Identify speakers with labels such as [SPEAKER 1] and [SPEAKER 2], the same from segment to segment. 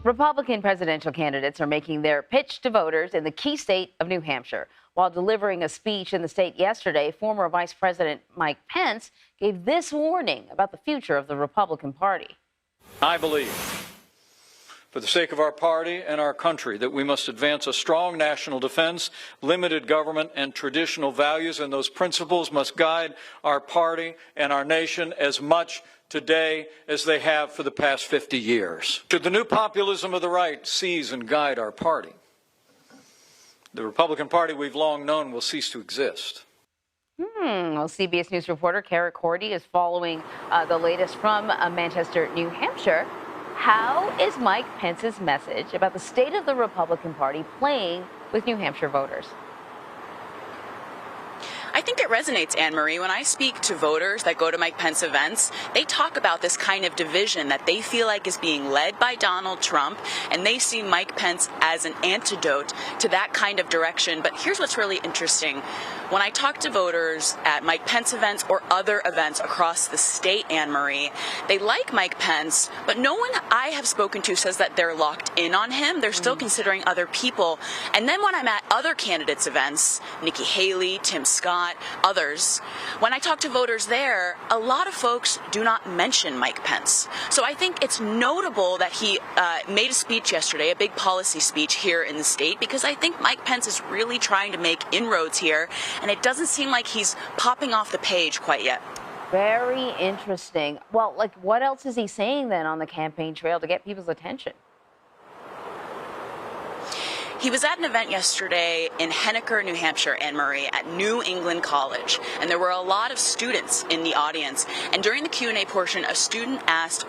[SPEAKER 1] Republican presidential candidates are making their pitch to voters in the key state of New Hampshire. While delivering a speech in the state yesterday, former Vice President Mike Pence gave this warning about the future of the Republican Party.
[SPEAKER 2] I believe, for the sake of our party and our country, that we must advance a strong national defense, limited government, and traditional values, and those principles must guide our party and our nation as much today as they have for the past 50 years. Should the new populism of the right seize and guide our party, the Republican Party we've long known will cease to exist.
[SPEAKER 1] Well, CBS News reporter Cara Korte is following the latest from Manchester, New Hampshire. How is Mike Pence's message about the state of the Republican Party playing with New Hampshire voters?
[SPEAKER 3] I think it resonates, Anne-Marie. When I speak to voters that go to Mike Pence events, they talk about this kind of division that they feel like is being led by Donald Trump, and they see Mike Pence as an antidote to that kind of direction. But here's what's really interesting. When I talk to voters at Mike Pence events or other events across the state, Anne-Marie, they like Mike Pence, but no one I have spoken to says that they're locked in on him. They're still considering other people. And then when I'm at other candidates' events, Nikki Haley, Tim Scott, others, when I talk to voters there, a lot of folks do not mention Mike Pence. So I think it's notable that he made a speech yesterday, a big policy speech here in the state, because I think Mike Pence is really trying to make inroads here, and it doesn't seem like he's popping off the page quite yet.
[SPEAKER 1] Very interesting. Well, like, what else is he saying then on the campaign trail to get people's attention?
[SPEAKER 3] He was at an event yesterday in Henniker, New Hampshire, Anne-Marie, at New England College, and there were a lot of students in the audience. And during the Q&A portion, a student asked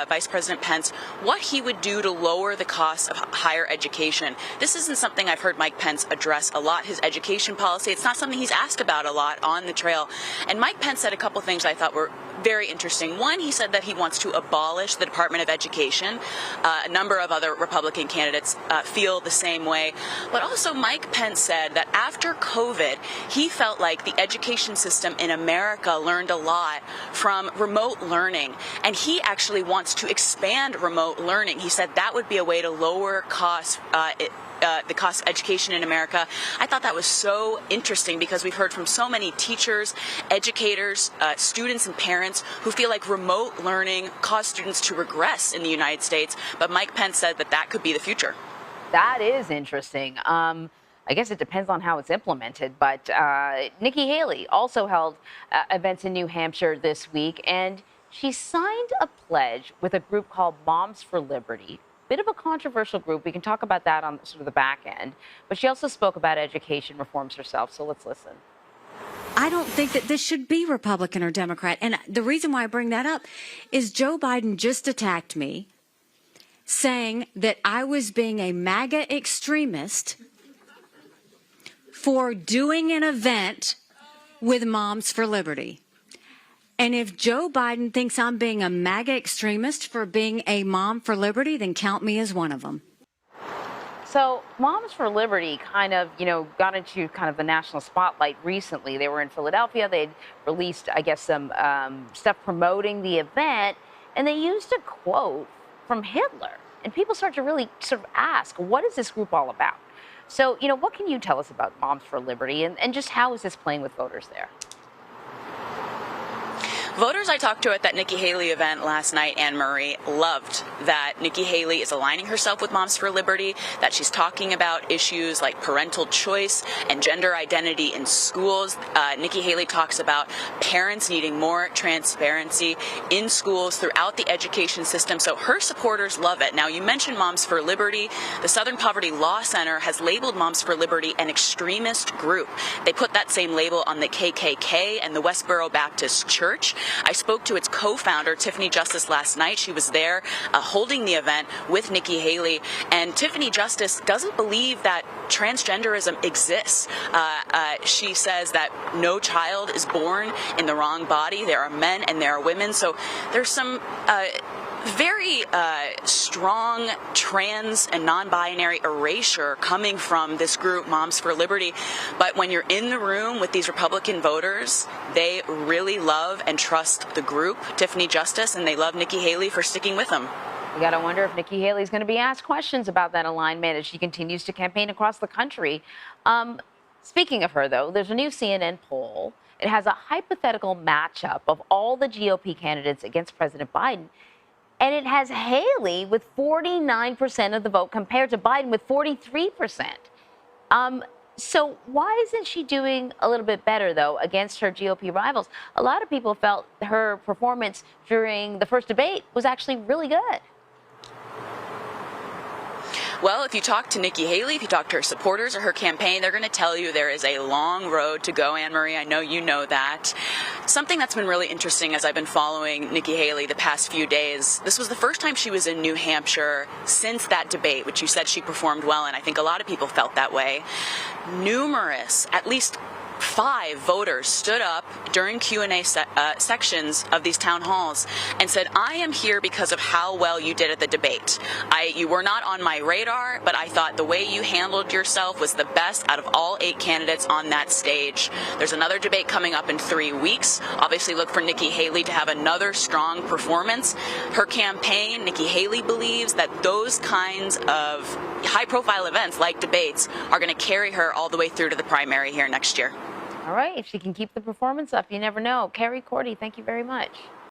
[SPEAKER 3] Vice President Pence what he would do to lower the cost of higher education. This isn't something I've heard Mike Pence address a lot, his education policy. It's not something he's asked about a lot on the trail. And Mike Pence said a couple things I thought were very interesting. One, he said that he wants to abolish the Department of Education. A number of other Republican candidates feel the same way. But also Mike Pence said that after COVID, he felt like the education system in America learned a lot from remote learning. And he actually wants to expand remote learning. He said that would be a way to lower costs. The cost of education in America. I thought that was so interesting because we've heard from so many teachers, educators, students and parents who feel like remote learning caused students to regress in the United States. But Mike Pence said that that could be the future.
[SPEAKER 1] That is interesting. I guess it depends on how it's implemented. But Nikki Haley also held events in New Hampshire this week, and she signed a pledge with a group called Moms for Liberty. Bit of a controversial group. We can talk about that on sort of the back end. But she also spoke about education reforms herself. So let's listen.
[SPEAKER 4] I don't think that this should be Republican or Democrat. And the reason why I bring that up is Joe Biden just attacked me, saying that I was being a MAGA extremist for doing an event with Moms for Liberty. And if Joe Biden thinks I'm being a MAGA extremist for being a mom for liberty, then count me as one of them.
[SPEAKER 1] So Moms for Liberty kind of, got into kind of the national spotlight recently. They were in Philadelphia. They'd released, I guess, some stuff promoting the event, and they used a quote from Hitler. And people start to really sort of ask, what is this group all about? So, what can you tell us about Moms for Liberty, and just how is this playing with voters there?
[SPEAKER 3] Voters I talked to at that Nikki Haley event last night, Anne-Marie, loved that Nikki Haley is aligning herself with Moms for Liberty, that she's talking about issues like parental choice and gender identity in schools. Nikki Haley talks about parents needing more transparency in schools throughout the education system. So her supporters love it. Now, you mentioned Moms for Liberty. The Southern Poverty Law Center has labeled Moms for Liberty an extremist group. They put that same label on the KKK and the Westboro Baptist Church. I spoke to its co-founder, Tiffany Justice, last night. She was there holding the event with Nikki Haley. And Tiffany Justice doesn't believe that transgenderism exists. She says that no child is born in the wrong body. There are men and there are women. So there's some very strong trans and non-binary erasure coming from this group, Moms for Liberty. But when you're in the room with these Republican voters, they really love and trust the group, Tiffany Justice, and they love Nikki Haley for sticking with them.
[SPEAKER 1] You got to wonder if Nikki Haley is going to be asked questions about that alignment as she continues to campaign across the country. Speaking of her, though, there's a new CNN poll. It has a hypothetical matchup of all the GOP candidates against President Biden. And it has Haley with 49% of the vote compared to Biden with 43%. So why isn't she doing a little bit better, though, against her GOP rivals? A lot of people felt her performance during the first debate was actually really good.
[SPEAKER 3] Well, if you talk to Nikki Haley, if you talk to her supporters or her campaign, they're going to tell you there is a long road to go, Anne-Marie. I know you know that. Something that's been really interesting as I've been following Nikki Haley the past few days, this was the first time she was in New Hampshire since that debate, which you said she performed well in. I think a lot of people felt that way. Numerous, at least 5 voters stood up during Q&A sections of these town halls and said, I am here because of how well you did at the debate. You were not on my radar, but I thought the way you handled yourself was the best out of all 8 candidates on that stage. There's another debate coming up in 3 weeks. Obviously, look for Nikki Haley to have another strong performance. Her campaign, Nikki Haley believes that those kinds of high-profile events like debates are going to carry her all the way through to the primary here next year.
[SPEAKER 1] All right, if she can keep the performance up, you never know. Cara Korte, thank you very much.